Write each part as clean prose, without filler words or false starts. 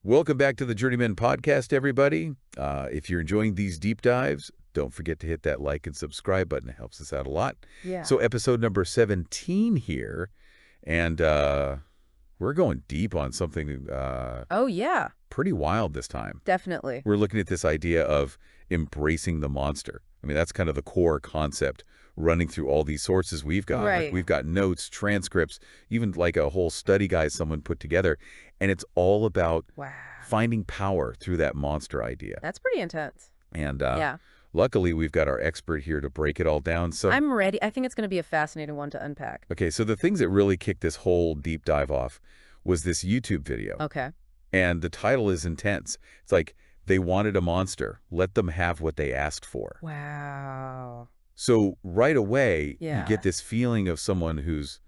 Welcome back to the Journeyman Podcast, everybody. If you're enjoying these deep dives, don't forget to hit that like and subscribe button. It helps us out a lot. Yeah. So episode number 17 here, and we're going deep on something Oh, yeah, pretty wild this time. definitely. We're looking at this idea of embracing the monster. I mean, that's kind of the core concept running through all these sources we've got. Like, Right. we've got notes, transcripts, even like a whole study guide someone put together. And it's all about Wow. finding power through that monster idea. That's pretty intense. And Yeah. luckily, we've got our expert here to break it all down. So, I'm ready. I think it's going to be a fascinating one to unpack. okay, so the things that really kicked this whole deep dive off was this YouTube video. Okay. And the title is intense. It's like, they wanted a monster. Let them have what they asked for. Wow. So right away, Yeah. you get this feeling of someone who's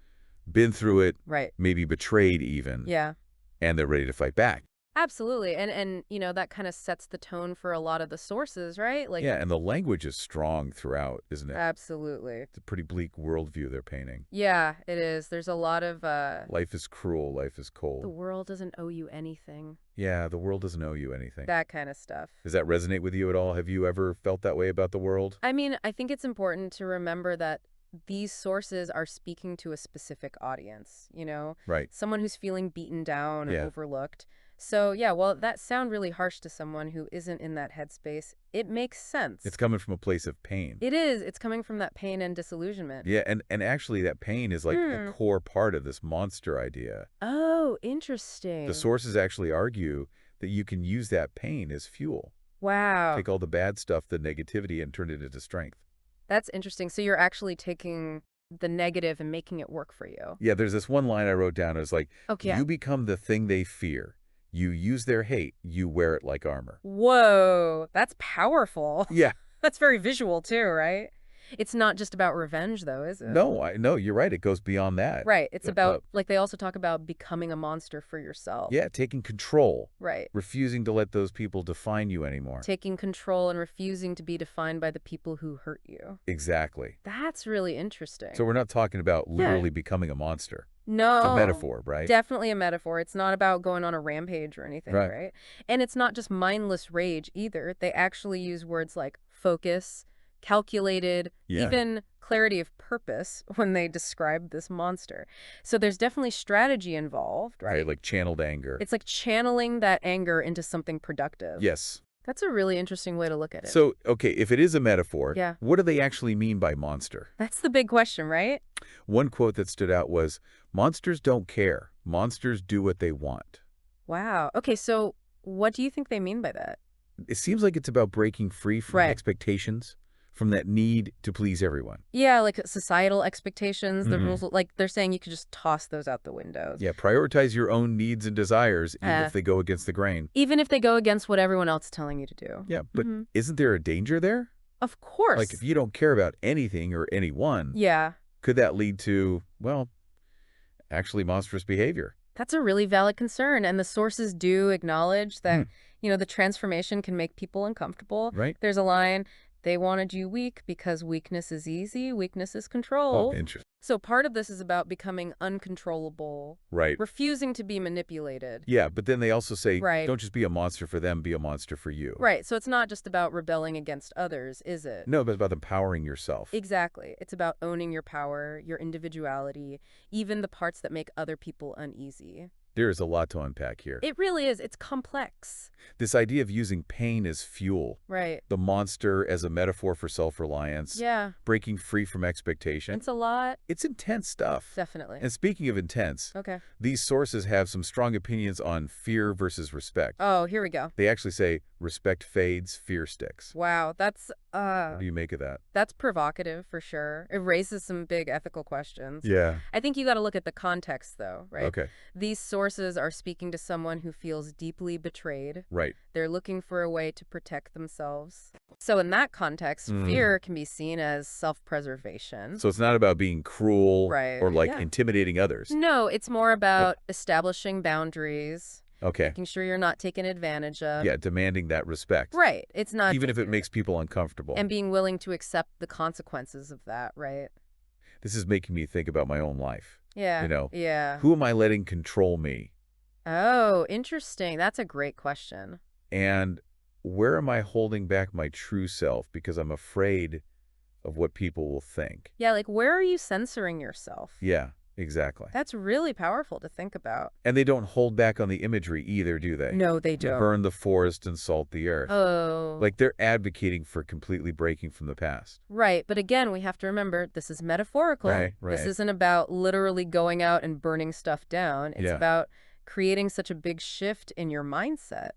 been through it, Right. maybe betrayed even, Yeah. and they're ready to fight back. Absolutely. And that kind of sets the tone for a lot of the sources, right? Like, Yeah, and the language is strong throughout, isn't it? absolutely. It's a pretty bleak worldview they're painting. Yeah, it is. There's a lot of Life is cruel, life is the cold. world doesn't owe you anything. Yeah, the world doesn't owe you anything. That kind of stuff. Does that resonate with you at all? Have you ever felt that way about the world? I mean, I think it's important to remember that these sources are speaking to a specific audience, Right. someone who's feeling beaten down and Yeah. overlooked. So, yeah, well, that sound really harsh to someone who isn't in that headspace. It makes sense. It's coming from a place of pain. It is. It's coming from that pain and disillusionment. Yeah, and actually that pain is like a core part of this monster idea. Oh, interesting. The sources actually argue that you can use that pain as fuel. Wow. Take all the bad stuff, the negativity, and turn it into strength. That's interesting. So you're actually taking the negative and making it work for you. Yeah, there's this one line I wrote down. It's like, Okay. you become the thing they fear. You use their hate. You wear it like armor. Whoa, that's powerful. Yeah. That's very visual too, right? It's not just about revenge, though, is it? No, you're right. It goes beyond that. Right. It's Yeah, about, like, they also talk about becoming a monster for yourself. Yeah, taking control. Right. Refusing to let those people define you anymore. Taking control and refusing to be defined by the people who hurt you. Exactly. That's really interesting. So we're not talking about literally becoming a monster. No. It's a metaphor, right? Definitely a metaphor. It's not about going on a rampage or anything, Right. right? And it's not just mindless rage either. They actually use words like focus, calculated, Yeah. even clarity of purpose when they describe this monster. So there's definitely strategy involved, right? Right, like channeled anger. It's like channeling that anger into something productive. Yes. That's a really interesting way to look at it. So, okay, if it is a metaphor, Yeah. what do they actually mean by monster? That's the big question, right? One quote that stood out was, monsters don't care. Monsters do what they want. Wow. Okay, so what do you think they mean by that? It seems like it's about breaking free from Right. expectations, from that need to please everyone. Yeah, like societal expectations, the Mhm. rules, like they're saying you could just toss those out the window. Yeah, prioritize your own needs and desires, even if they go against the grain. Even if they go against what everyone else is telling you to do. Yeah, but Mhm. isn't there a danger there? Of course. Like, if you don't care about anything or anyone, Yeah, could that lead to, well, actually monstrous behavior? that's a really valid concern. And the sources do acknowledge that, the transformation can make people uncomfortable. Right? There's a line, they wanted you weak because weakness is easy, weakness is Oh, control. interesting. So part of this is about becoming uncontrollable, Right. refusing to be manipulated. Yeah, but then they also say, Right. don't just be a monster for them, be a monster for you. Right, so it's not just about rebelling against others, is it? No, but it's about empowering yourself. Exactly. It's about owning your power, your individuality, even the parts that make other people uneasy. There is a lot to unpack here. It really is. It's complex. This idea of using pain as fuel, Right. the monster as a metaphor for self-reliance, Yeah. breaking free from expectation. It's a lot. It's intense stuff. Definitely. And speaking of intense, Okay. these sources have some strong opinions on fear versus respect. Oh, here we go. They actually say respect fades, fear sticks. Wow. What do you make of that? That's provocative for sure. It raises some big ethical questions. Yeah. I think you got to look at the context though, right? Okay. These sources are speaking to someone who feels deeply betrayed. Right. They're looking for a way to protect themselves. So in that context, fear can be seen as self-preservation. So it's not about being cruel Right. or like Yeah. intimidating others. No, it's more about establishing boundaries, Okay. making sure you're not taken advantage of. Yeah, demanding that respect. Right. It's not Even if it makes people uncomfortable. and being willing to accept the consequences of that, right? This is making me think about my own life. Yeah. You know, Yeah. Who am I letting control me? Oh, interesting. That's a great question. And where am I holding back my true self because I'm afraid of what people will think? Yeah, like where are you censoring yourself? Yeah, exactly. That's really powerful to think about. And they don't hold back on the imagery either, do they? No, they don't. Burn the forest and salt the earth. Oh. Like they're advocating for completely breaking from the past. Right, but again, we have to remember this is metaphorical. Right. This isn't about literally going out and burning stuff down. It's Yeah. about creating such a big shift in your mindset,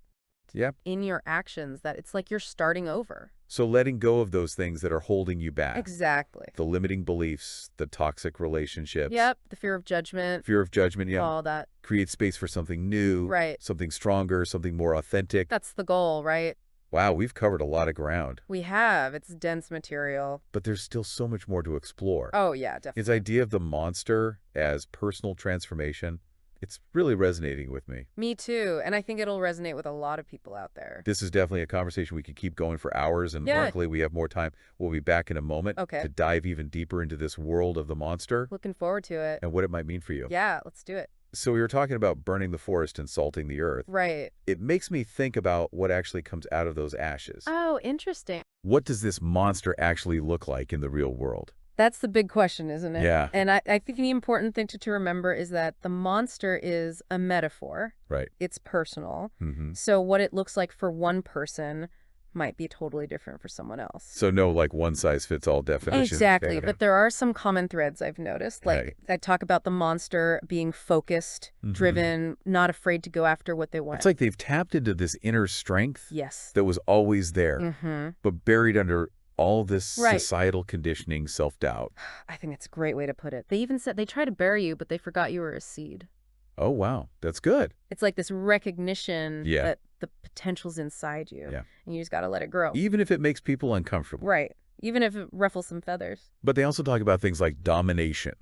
Yep. in your actions, that it's like you're starting over. So letting go of those things that are holding you back. Exactly. The limiting beliefs, the toxic relationships. Yep, the fear of judgment, Fear of judgment, yeah. all that. Create space for something new. Right. Something stronger, something more authentic. That's the goal, right? Wow, we've covered a lot of ground. We have. It's dense material. But there's still so much more to explore. Oh, yeah, definitely. His idea of the monster as personal transformation, it's really resonating with me. Me too. And I think it'll resonate with a lot of people out there. This is definitely a conversation we could keep going for hours, and Yeah. luckily we have more time. We'll be back in a moment Okay. to dive even deeper into this world of the monster Looking forward to it. and what it might mean for you. Yeah, let's do it. So we were talking about burning the forest and salting the earth. Right. It makes me think about what actually comes out of those ashes. Oh, interesting. What does this monster actually look like in the real world? That's the big question, isn't it? Yeah. And I think the important thing to remember is that the monster is a metaphor. Right. It's personal. Mm-hmm. So what it looks like for one person might be totally different for someone else. So no, like, one-size-fits-all definition. Exactly. But there are some common threads I've noticed. Like, Right. I talk about the monster being focused, Mhm. driven, not afraid to go after what they want. It's like they've tapped into this inner strength Yes. that was always there, Mm-hmm. but buried under all this Right. societal conditioning, self-doubt. I think that's a great way to put it. They even said they try to bury you, but they forgot you were a seed. Oh, wow. That's good. It's like this recognition Yeah. that the potential's inside you. Yeah. And you just got to let it grow. Even if it makes people uncomfortable. Right. Even if it ruffles some feathers. But they also talk about things like domination,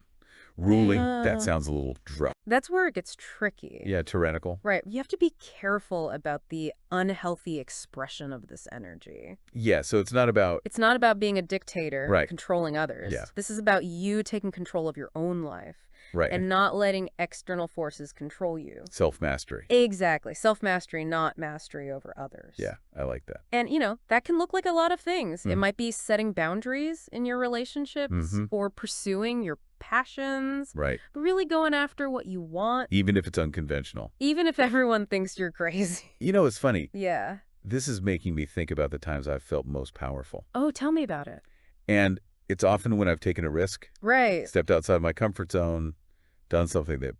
ruling. Yeah. That sounds a little rough. That's where it gets tricky. Yeah, tyrannical. Right. You have to be careful about the unhealthy expression of this energy. Yeah, so it's not about... It's not about being a dictator, Right. controlling others. Yeah. This is about you taking control of your own life Right. and not letting external forces control you. Self-mastery. Exactly. Self-mastery, not mastery over others. Yeah, I like that. And, that can look like a lot of things. It Mm. might be setting boundaries in your relationships Mhm. or pursuing your passions, Right. but really going after what you want, Even if it's unconventional. even if everyone thinks you're crazy. It's funny. Yeah. This is making me think about the times I've felt most powerful. Oh, tell me about it. And it's often when I've taken a risk, Right. stepped outside my comfort zone, done something that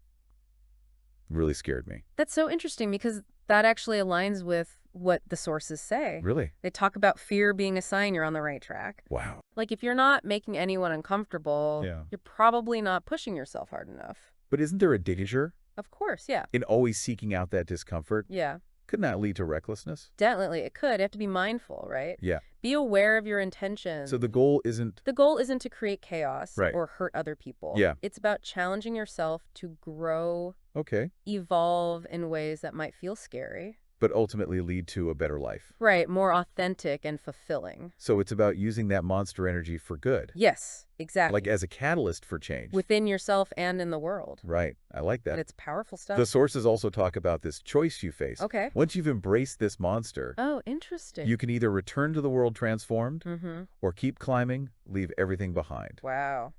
really scared me. That's so interesting because that actually aligns with what the sources say. Really? They talk about fear being a sign you're on the right track. Wow. Like if you're not making anyone uncomfortable, Yeah. you're probably not pushing yourself hard enough. But isn't there a danger Of course, yeah. in always seeking out that discomfort? Yeah. Couldn't that lead to recklessness? Definitely, it could. You have to be mindful, right? Yeah. Be aware of your intentions. So the goal isn't... The goal isn't to create chaos Right. or hurt other people. Yeah. It's about challenging yourself to grow, Okay. evolve in ways that might feel scary. But ultimately lead to a better life. Right, more authentic and fulfilling. So it's about using that monster energy for good. Yes, exactly. Like as a catalyst for change. Within yourself and in the world. Right. I like And that. it's powerful stuff. The sources also talk about this choice you face. Okay. Once you've embraced this monster, Oh, interesting. you can either return to the world transformed Mm-hmm. or keep climbing, leave everything behind. Wow.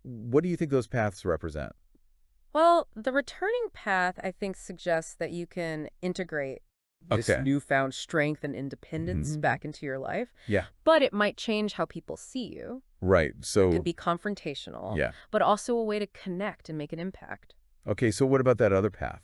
What do you think those paths represent? Well, the returning path, I think, suggests that you can integrate this Okay. newfound strength and independence Mhm. back into your life. Yeah. But it might change how people see you. Right. It So, could be confrontational, yeah. but also a way to connect and make an impact. Okay, so what about that other path?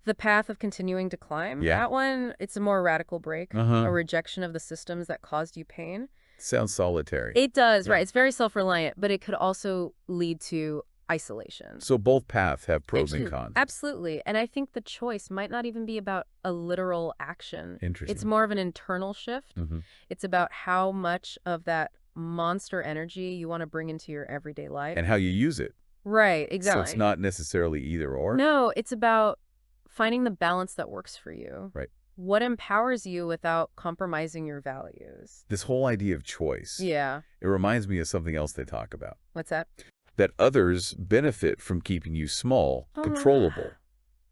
The path of continuing to climb, Yeah. that one, it's a more radical break, Uh-huh. a rejection of the systems that caused you pain. Sounds solitary. It does, Yeah. right. It's very self-reliant, but it could also lead to isolation. So both paths have pros and Absolute- cons. Absolutely. And I think the choice might not even be about a literal action. Interesting. It's more of an internal shift. Mhm. It's about how much of that monster energy you want to bring into your everyday life. And how you use it. Right, exactly. So it's not necessarily either or. No, it's about finding the balance that works for you. Right. What empowers you without compromising your values. This whole idea of choice, Yeah. it reminds me of something else they talk about. What's that? That others benefit from keeping you small, Oh. controllable,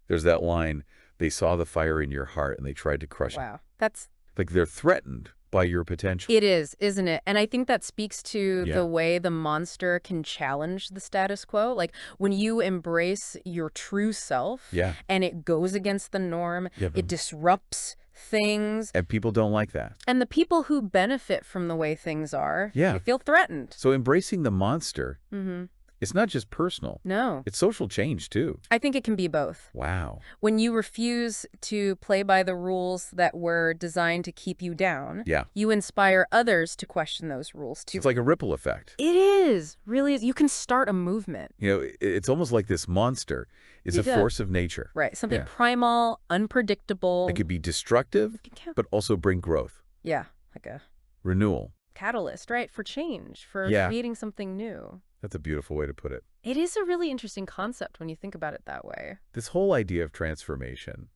There's that line, they saw the fire in your heart and they tried to crush it. Wow. That's Like they're threatened by your potential. It is, isn't it? And I think that speaks to Yeah. the way the monster can challenge the status quo. Like when you embrace your true self Yeah. and it goes against the norm, Yeah, it disrupts things. And people don't like that. And the people who benefit from the way things are, Yeah. they feel threatened. So embracing the monster, Mm-hmm. it's not just personal. No. It's social change, too. I think it can be both. Wow. When you refuse to play by the rules that were designed to keep you down, Yeah. you inspire others to question those rules too. It's like a ripple effect. It is. Really is. You can start a movement. You know, it's almost like this monster is a Yeah. force of nature. Right. Something Yeah. primal, unpredictable. It could be destructive, but also bring growth, Yeah. Like a renewal. catalyst, right? For change, for Yeah. creating something new. That's a beautiful way to put it. It is a really interesting concept when you think about it that way. This whole idea of transformation,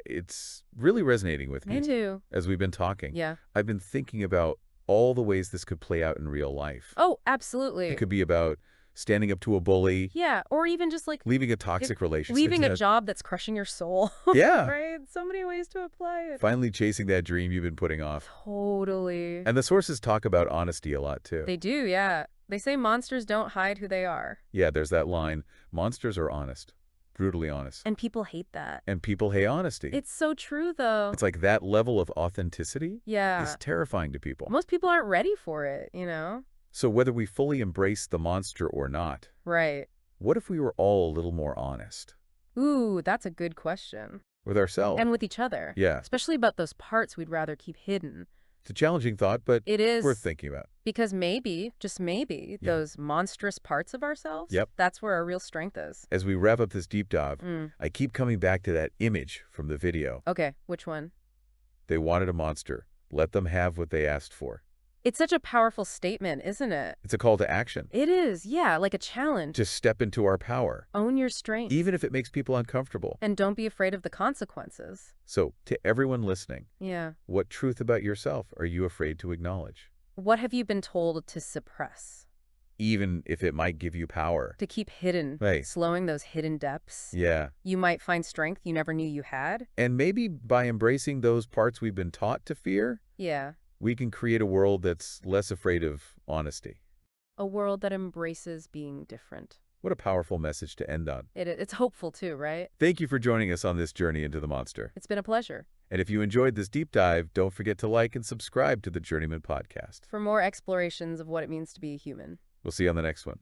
it's really resonating with me Me too. as we've been talking. Yeah. I've been thinking about all the ways this could play out in real life. Oh, absolutely. It could be about standing up to a bully, Yeah. Or even just like leaving a toxic relationship. leaving a job that's crushing your soul. Yeah. Right? So many ways to apply it. Finally chasing that dream you've been putting off. Totally. And the sources talk about honesty a lot, too. They do, yeah. They say monsters don't hide who they are. Yeah, there's that line. Monsters are honest. Brutally honest. And people hate that. And people hate honesty. It's so true, though. It's like that level of authenticity Yeah. is terrifying to people. Most people aren't ready for it, you know? So whether we fully embrace the monster or not, Right. what if we were all a little more honest Ooh, that's a good question. with ourselves? And with each other. Yeah. Especially about those parts we'd rather keep hidden. It's a challenging thought, but It is. worth thinking about. Because maybe, just maybe, Yeah. those monstrous parts of ourselves, Yep. that's where our real strength is. As we wrap up this deep dive, Mm. I keep coming back to that image from the video. Okay, which one? They wanted a monster. Let them have what they asked for. It's such a powerful statement, isn't it? It's a call to action. It is, yeah, like a challenge. To step into our power, Own your strength. even if it makes people uncomfortable. And don't be afraid of the consequences. So, to everyone listening, Yeah. what truth about yourself are you afraid to acknowledge? What have you been told to suppress? Even if it might give you power. To keep hidden, Right. slowing those hidden depths. Yeah. You might find strength you never knew you had. And maybe by embracing those parts we've been taught to fear, Yeah. we can create a world that's less afraid of honesty. A world that embraces being different. What a powerful message to end on. It's hopeful too, right? Thank you for joining us on this journey into the monster. It's been a pleasure. And if you enjoyed this deep dive, don't forget to like and subscribe to the Journeyman Podcast. For more explorations of what it means to be a human. We'll see you on the next one.